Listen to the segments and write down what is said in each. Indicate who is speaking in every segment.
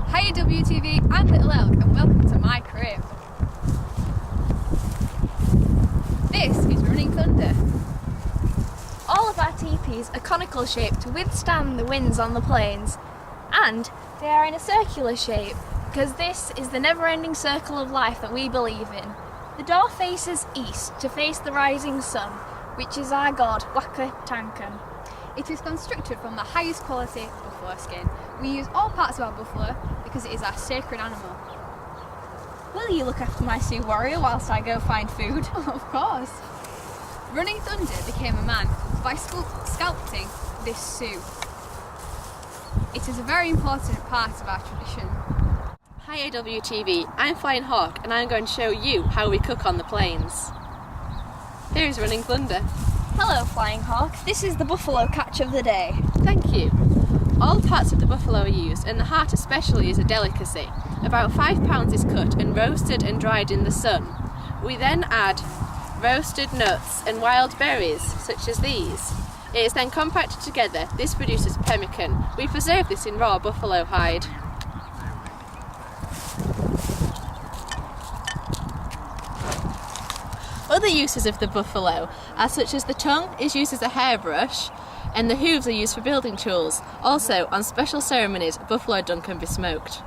Speaker 1: Hiya WTV, I'm Little Elk and welcome to my crib. This is Running Thunder. All of our teepees are conical shaped to withstand the winds on the plains, and they are in a circular shape because this is the never-ending circle of life that we believe in. The door faces east to face the rising sun, which is our god Waka Tankan. It is constructed from the highest quality buffalo skin. We use all parts of our buffalo because it is our sacred animal.
Speaker 2: Will you look after my Sioux warrior whilst I go find food?
Speaker 1: Of course. Running Thunder became a man by sculpting this Sioux. It is a very important part of our tradition.
Speaker 3: Hi AWTV, I'm Flying Hawk and I'm going to show you how we cook on the plains. Here's Running Thunder.
Speaker 2: Hello Flying Hawk, this is the buffalo catch of the day.
Speaker 3: Thank you. All parts of the buffalo are used and the heart especially is a delicacy. About 5 pounds is cut and roasted and dried in the sun. We then add roasted nuts and wild berries such as these. It is then compacted together. This produces pemmican. We preserve this in raw buffalo hide. Other uses of the buffalo are such as the tongue is used as a hairbrush and the hooves are used for building tools. Also, on special ceremonies, buffalo dung can be smoked.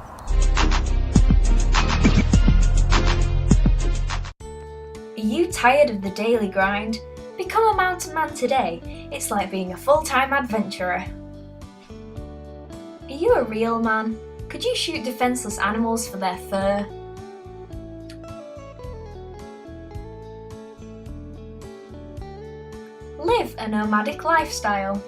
Speaker 4: Are you tired of the daily grind? Become a mountain man today. It's like being a full-time adventurer. Are you a real man? Could you shoot defenseless animals for their fur? Live a nomadic lifestyle.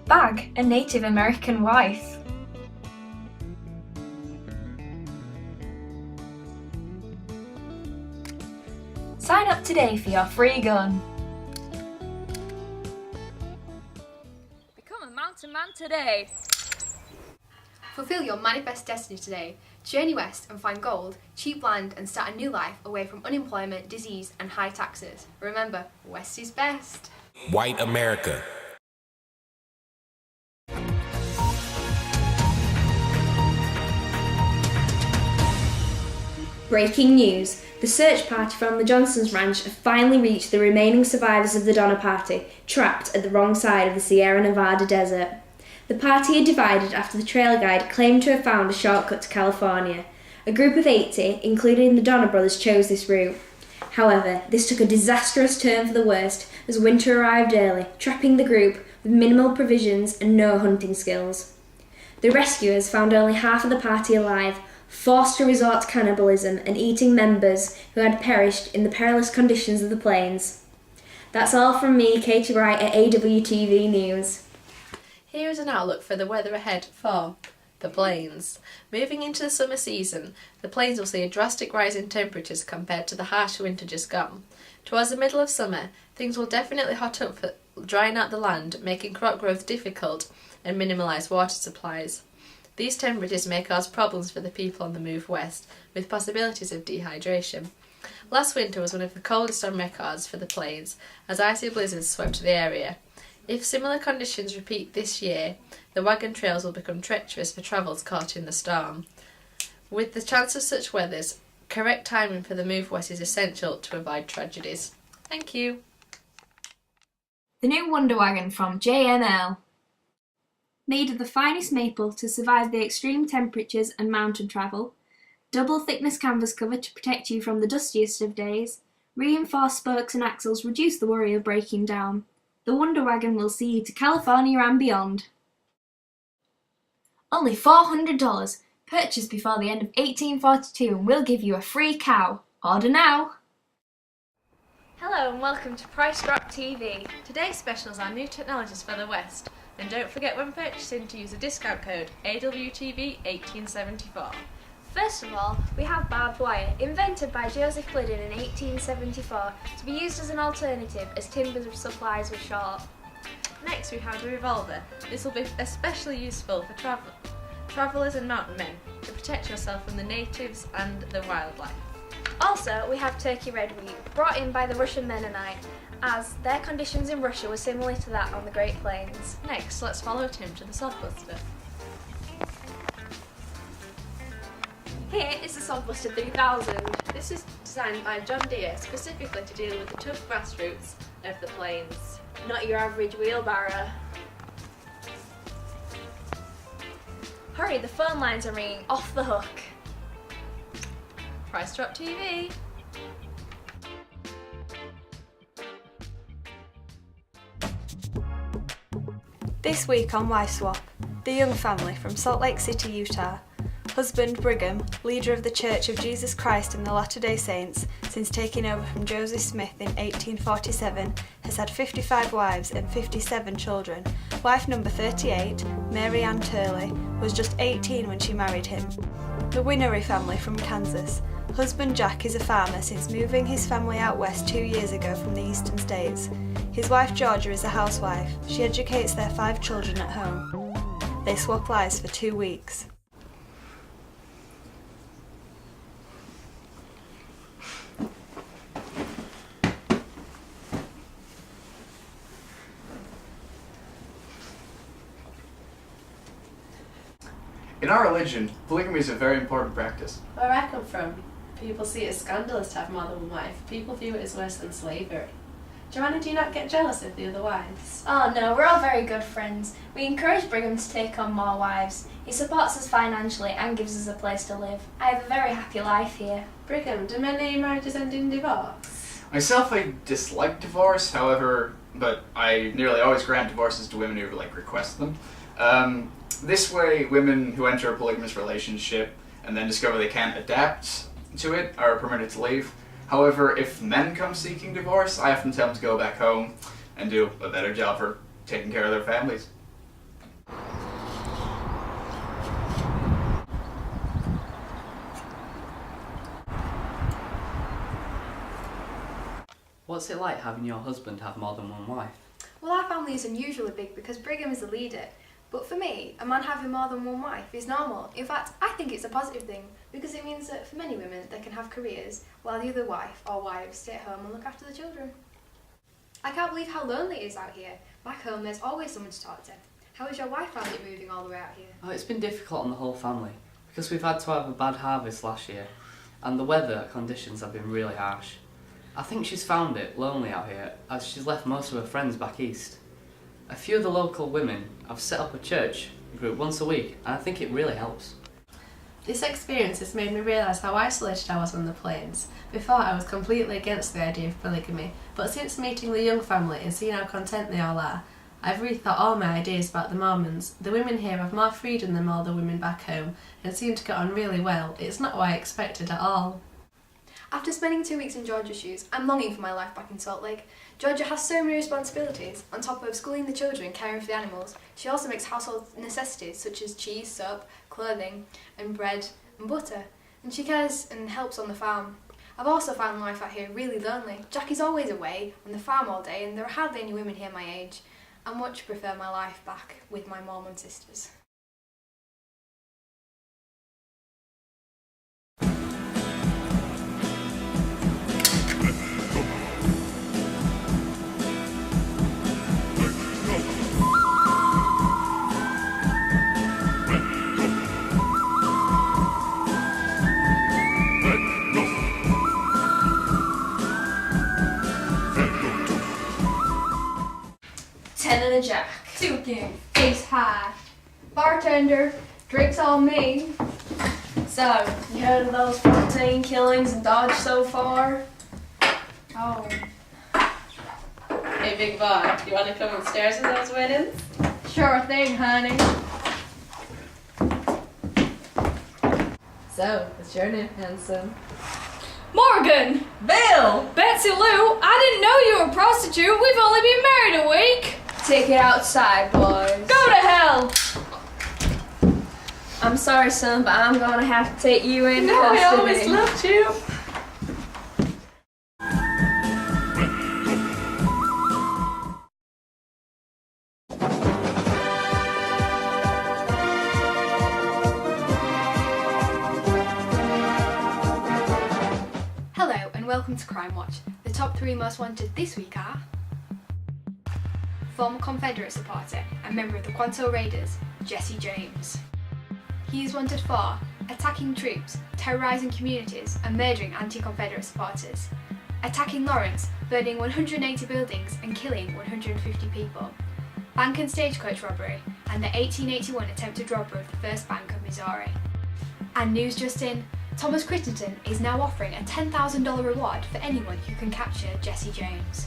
Speaker 4: Bag a Native American wife. Sign up today for your free gun.
Speaker 1: Become a mountain man today. Fulfill your manifest destiny today. Journey west and find gold, cheap land and start a new life away from unemployment, disease and high taxes. Remember, west is best.
Speaker 5: White America.
Speaker 4: Breaking news. The search party from the Johnson's Ranch have finally reached the remaining survivors of the Donner Party, trapped at the wrong side of the Sierra Nevada desert. The party had divided after the trail guide claimed to have found a shortcut to California. A group of 80, including the Donner brothers, chose this route. However, this took a disastrous turn for the worst as winter arrived early, trapping the group with minimal provisions and no hunting skills. The rescuers found only half of the party alive, forced to resort to cannibalism and eating members who had perished in the perilous conditions of the plains. That's all from me, Katie Wright at AWTV News.
Speaker 3: Here is an outlook for the weather ahead for the plains. Moving into the summer season, the plains will see a drastic rise in temperatures compared to the harsh winter just gone. Towards the middle of summer, things will definitely hot up for drying out the land, making crop growth difficult and minimise water supplies. These temperatures may cause problems for the people on the move west, with possibilities of dehydration. Last winter was one of the coldest on records for the plains, as icy blizzards swept the area. If similar conditions repeat this year, the wagon trails will become treacherous for travellers caught in the storm. With the chance of such weathers, correct timing for the move west is essential to avoid tragedies. Thank you.
Speaker 4: The new Wonder Wagon from JML. Made of the finest maple to survive the extreme temperatures and mountain travel, double thickness canvas cover to protect you from the dustiest of days, reinforced spokes and axles reduce the worry of breaking down. The Wonder Wagon will see you to California and beyond. Only $400. Purchase before the end of 1842 and we'll give you a free cow. Order now.
Speaker 3: Hello and welcome to Price Drop TV. Today's specials are new technologies for the West. And don't forget when purchasing to use the discount code AWTV1874.
Speaker 4: First of all, we have barbed wire, invented by Joseph Glidden in 1874 to be used as an alternative as timber supplies were short.
Speaker 3: Next we have the revolver. This will be especially useful for travellers and mountain men to protect yourself from the natives and the wildlife.
Speaker 4: Also, we have Turkey red wheat, brought in by the Russian Mennonite.
Speaker 1: as their conditions in Russia were similar to that on the Great Plains.
Speaker 3: Next, let's follow Tim to the Sodbuster.
Speaker 1: Here is the Sodbuster 3000.
Speaker 3: This is designed by John Deere specifically to deal with the tough grassroots of the plains.
Speaker 1: Not your average wheelbarrow. Hurry, the phone lines are ringing off the hook.
Speaker 3: Price Drop TV.
Speaker 2: This week on Wife Swap, the Young family from Salt Lake City, Utah. Husband Brigham, leader of the Church of Jesus Christ in the Latter-day Saints since taking over from Joseph Smith in 1847, has had 55 wives and 57 children. Wife number 38, Mary Ann Turley, was just 18 when she married him. The Winery family from Kansas. Husband Jack is a farmer since moving his family out west 2 years ago from the eastern states. His wife Georgia is a housewife. She educates their 5 children at home. They swap lives for 2 weeks.
Speaker 5: In our religion, polygamy is a very important practice.
Speaker 3: Where I come from, people see it as scandalous to have more than one wife. People view it as worse than slavery. Joanna, do you not get jealous of the other wives?
Speaker 1: Oh no, we're all very good friends. We encourage Brigham to take on more wives. He supports us financially and gives us a place to live. I have a very happy life here.
Speaker 3: Brigham, do many marriages end in divorce?
Speaker 5: Myself, I dislike divorce, however, but I nearly always grant divorces to women who request them. This way, women who enter a polygamous relationship and then discover they can't adapt to it are permitted to leave. However, if men come seeking divorce, I often tell them to go back home and do a better job for taking care of their families.
Speaker 6: What's it like having your husband have more than one wife?
Speaker 7: Well, our family is unusually big because Brigham is the leader. But for me, a man having more than one wife is normal. In fact, I think it's a positive thing because it means that for many women, they can have careers while the other wife or wives stay at home and look after the children. I can't believe how lonely it is out here. Back home, there's always someone to talk to. How has your wife found it moving all the way out here?
Speaker 6: Oh, it's been difficult on the whole family because we've had to have a bad harvest last year and the weather conditions have been really harsh. I think she's found it lonely out here as she's left most of her friends back east. A few of the local women have set up a church group once a week and I think it really helps.
Speaker 3: This experience has made me realise how isolated I was on the plains. Before, I was completely against the idea of polygamy, but since meeting the Young family and seeing how content they all are, I've rethought all my ideas about the Mormons. The women here have more freedom than all the women back home and seem to get on really well. It's not what I expected at all.
Speaker 7: After spending 2 weeks in Georgia's shoes, I'm longing for my life back in Salt Lake. Georgia has so many responsibilities. On top of schooling the children and caring for the animals, she also makes household necessities such as cheese, soap, clothing, and bread and butter. And she cares and helps on the farm. I've also found life out here really lonely. Jackie's always away on the farm all day and there are hardly any women here my age. I much prefer my life back with my Mormon sisters.
Speaker 1: And a Jack.
Speaker 7: Tuking, face high. Bartender, drinks on me.
Speaker 1: So, you heard of those 14 killings in Dodge so far?
Speaker 7: Oh.
Speaker 3: Hey big boy, you want to come upstairs with those weddings?
Speaker 7: Sure thing, honey.
Speaker 3: So, what's your name, handsome?
Speaker 2: Morgan! Bill! Betsy Lou, I didn't know you were a prostitute. We've only been married a week.
Speaker 1: Take it outside, boys.
Speaker 2: Go to hell!
Speaker 1: I'm sorry, son, but I'm gonna have to take you in
Speaker 3: No, I
Speaker 1: custody.
Speaker 3: always loved you.
Speaker 7: Hello and welcome welcome to Crime Watch. The top 3 most wanted this week are former Confederate supporter and member of the Quanto Raiders, Jesse James. He is wanted for attacking troops, terrorising communities and murdering anti-Confederate supporters, attacking Lawrence, burning 180 buildings and killing 150 people, bank and stagecoach robbery, and the 1881 attempted robbery of the First Bank of Missouri. And news just in, Thomas Crittenden is now offering a $10,000 reward for anyone who can capture Jesse James.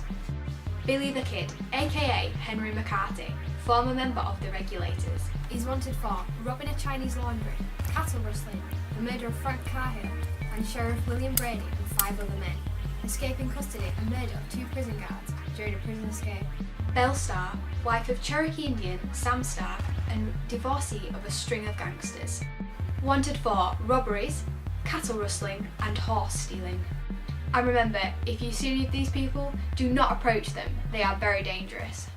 Speaker 7: Billy the Kid, aka Henry McCarthy, former member of the Regulators,
Speaker 8: is wanted for robbing a Chinese laundry, cattle rustling, the murder of Frank Cahill and Sheriff William Brady and 5 other men, escaping custody and murder of 2 prison guards during a prison escape.
Speaker 7: Belle Starr, wife of Cherokee Indian Sam Starr and divorcee of a string of gangsters. Wanted for robberies, cattle rustling and horse stealing. And remember, if you see any of these people, do not approach them, they are very dangerous.